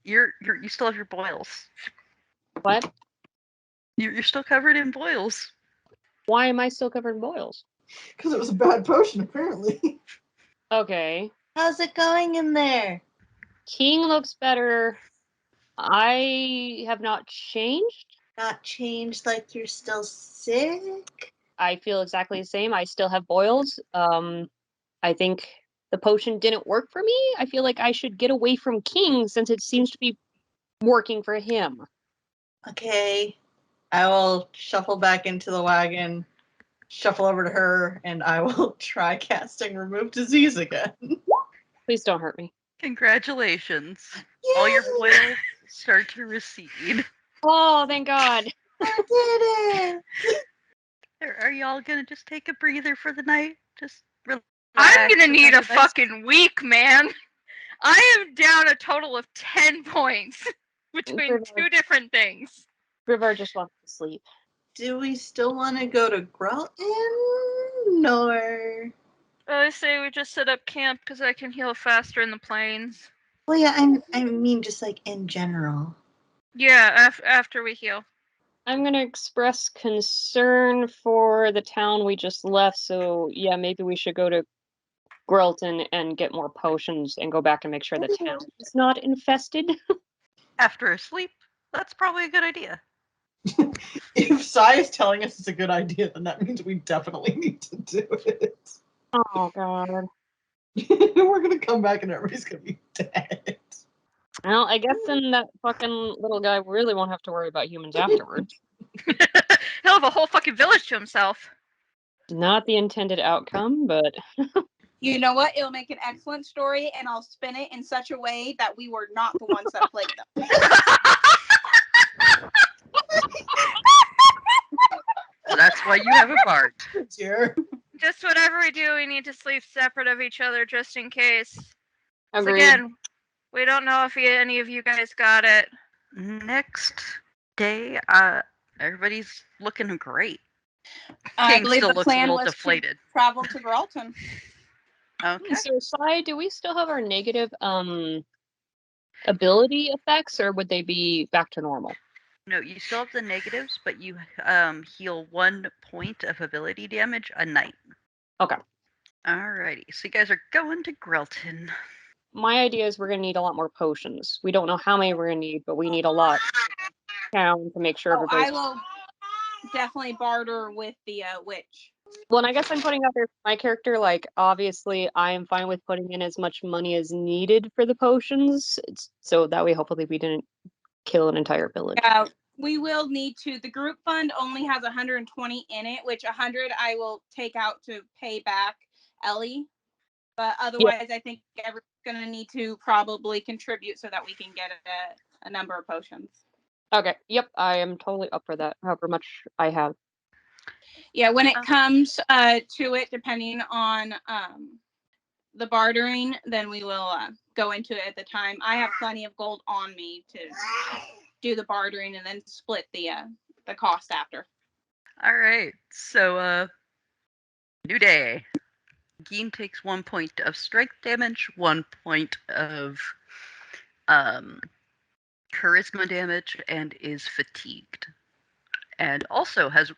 You still have your boils. What? You're still covered in boils. Why am I still covered in boils? Because it was a bad potion, apparently. Okay. How's it going in there? King looks better. I have not changed. Not changed like you're still sick? I feel exactly the same. I still have boils. I think the potion didn't work for me. I feel like I should get away from King since it seems to be working for him. Okay. I will shuffle back into the wagon, shuffle over to her, and I will try casting Remove Disease again. Please don't hurt me. Congratulations. All your boils start to recede. Oh, thank God. I did it! Are y'all gonna just take a breather for the night? Just relax. I'm gonna and need have a nice- fucking week, man. I am down a total of 10 points between Gravar. two different things. Gravar just wants to sleep. Do we still want to go to Gralton? Or... I say we just set up camp because I can heal faster in the plains. Well, yeah, I mean just like in general. Yeah, after we heal. I'm going to express concern for the town we just left, so yeah, maybe we should go to Gralton and get more potions and go back and make sure the town is not infested. After a sleep, that's probably a good idea. If Sai is telling us it's a good idea, then that means we definitely need to do it. Oh, God. We're gonna come back and everybody's gonna be dead. Well, I guess then that fucking little guy really won't have to worry about humans afterwards. He'll have a whole fucking village to himself. Not the intended outcome, but You know what? It'll make an excellent story, and I'll spin it in such a way that we were not the ones that played them. That's why you have a bard. Dear. Just whatever we do, we need to sleep separate of each other just in case. 'Cause agreed. again, we don't know if any of you guys got it. Next day, everybody's looking great. I King believe still the looks a plan little was deflated. to travel to Gralton. Okay. So, Sai, do we still have our negative ability effects, or would they be back to normal? No, you still have the negatives, but you heal 1 point of ability damage a night. Okay. Alrighty, so you guys are going to Gralton. My idea is we're going to need a lot more potions. We don't know how many we're going to need, but we need a lot down to make sure Oh, I everybody's... will definitely barter with the witch. Well, and I guess I'm putting out there for my character, like, obviously, I am fine with putting in as much money as needed for the potions, so that way, hopefully, we didn't kill an entire village. Yeah, we will need to. The group fund only has 120 in it, which 100 I will take out to pay back Ellie. But otherwise, I think everyone's going to need to probably contribute so that we can get a number of potions. Okay, yep, I am totally up for that, however much I have. Yeah, when it comes to it, depending on the bartering, then we will go into it at the time. I have plenty of gold on me to do the bartering and then split the cost after. Alright, so new day. Gein takes 1 point of strength damage, 1 point of charisma damage, and is fatigued. And also has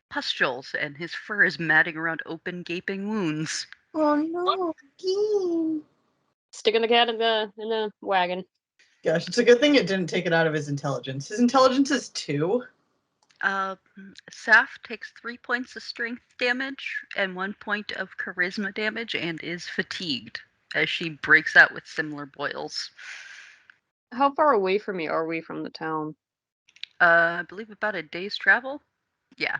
pustules, and his fur is matting around open, gaping wounds. Oh no, Gein. Sticking the cat in the wagon. Gosh, it's a good thing it didn't take it out of his intelligence. His intelligence is 2. Um, Saf takes 3 points of strength damage and 1 point of charisma damage and is fatigued as she breaks out with similar boils. How far away from me are we from the town? I believe about a day's travel. Yeah.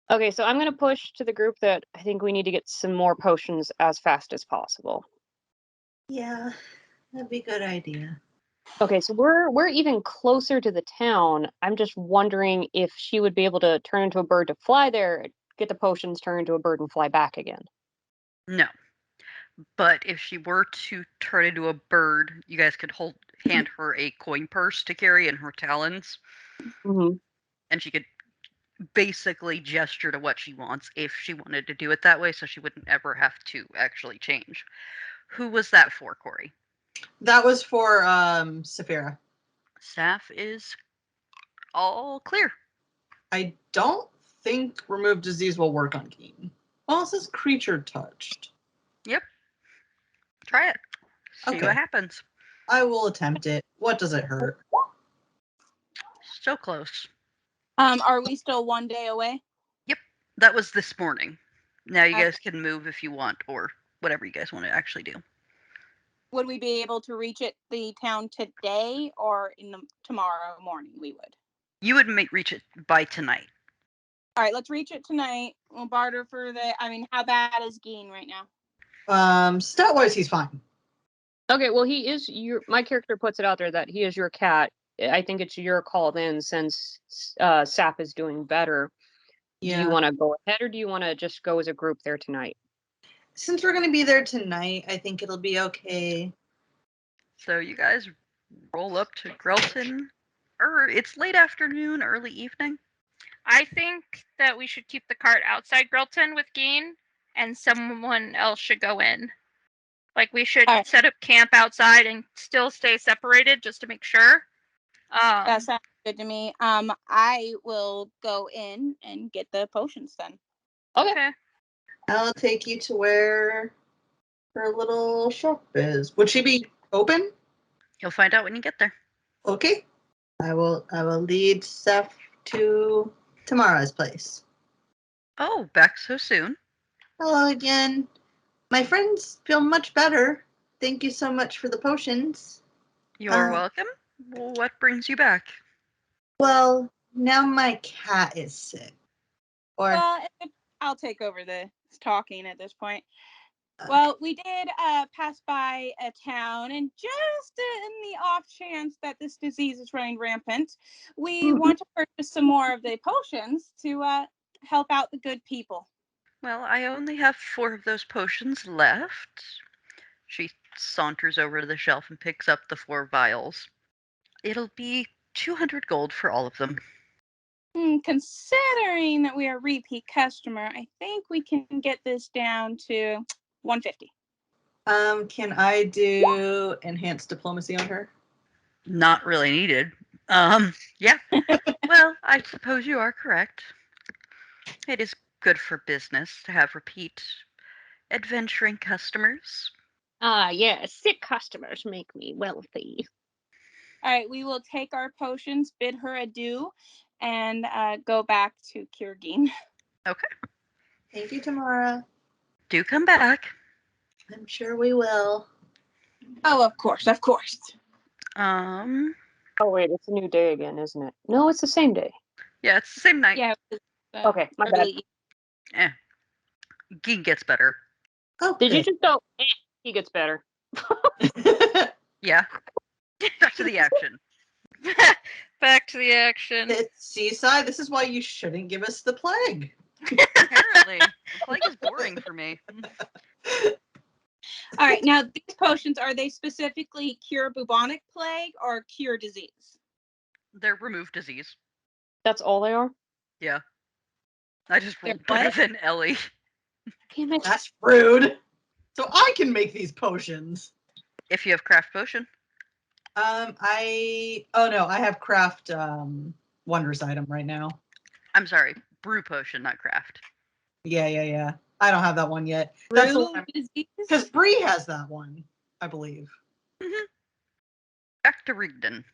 Okay, so I'm gonna push to the group that I think we need to get some more potions as fast as possible. Yeah, that'd be a good idea. Okay, so we're even closer to the town. I'm just wondering if she would be able to turn into a bird to fly there, get the potions, turn into a bird, and fly back again. No. But if she were to turn into a bird, you guys could hand her a coin purse to carry in her talons, Mm-hmm. and she could basically gesture to what she wants if she wanted to do it that way, so she wouldn't ever have to actually change. Who was that for, Corey? That was for Sapphira. Staff is all clear. I don't think remove disease will work on Gein. Well, it says creature touched. Yep. Try it. See Okay. what happens. I will attempt it. What does it hurt? So close. Are we still 1 day away? Yep. That was this morning. Now you Okay. guys can move if you want, or whatever you guys want to actually do. Would we be able to reach the town today or tomorrow morning? We would. You would reach it by tonight. All right, let's reach it tonight. We'll barter for the. I mean, how bad is Gein right now? Stat wise, he's fine. Okay, well, he is your. My character puts it out there that he is your cat. I think it's your call then, since Sap is doing better. Yeah. Do you want to go ahead, or do you want to just go as a group there tonight? Since we're gonna be there tonight, I think it'll be okay. So you guys roll up to Gralton. It's late afternoon, early evening. I think that we should keep the cart outside Gralton with Gein, and someone else should go in. Like, we should Alright. set up camp outside and still stay separated just to make sure. That sounds good to me. I will go in and get the potions then. Okay. I'll take you to where her little shop is. Would she be open? You'll find out when you get there. Okay. I will lead Seth to Tamara's place. Oh, back so soon. Hello again. My friends feel much better. Thank you so much for the potions. You're welcome. What brings you back? Well, now my cat is sick. Or Well, I'll take over the talking at this point. Well, we did pass by a town, and just in the off chance that this disease is running rampant, we want to purchase some more of the potions to help out the good people. Well, I only have 4 of those potions left. She saunters over to the shelf and picks up the 4 vials. It'll be 200 gold for all of them. Considering that we are a repeat customer, I think we can get this down to 150. can I do enhanced diplomacy on her? Not really needed. Yeah. Well, I suppose you are correct. It is good for business to have repeat adventuring customers. Ah, yes, sick customers make me wealthy. All right, we will take our potions, bid her adieu, and go back to Gein. Okay. Thank you, Tamara. Do come back. I'm sure we will. Oh, of course, of course. Um, Oh wait, it's a new day again, isn't it? No, it's the same day. yeah, it's the same night. Yeah. Okay, my bad. Eh. Gein gets better. Oh, Did you good. just go? He gets better. Yeah. Back to the action. Back to the action. It's Seaside. This is why you shouldn't give us the plague. Apparently. The plague is boring for me. All right, now these potions, are they specifically cure bubonic plague or cure disease? They're remove disease. That's all they are? Yeah. I just They're rolled better what? than Ellie. Damn it. That's rude. So I can make these potions. If you have craft potion. I have craft wondrous item right now. I'm sorry, brew potion, not craft. Yeah. I don't have that one yet. That's the one Disease? because Bree has that one, I believe. Back to Rigdon.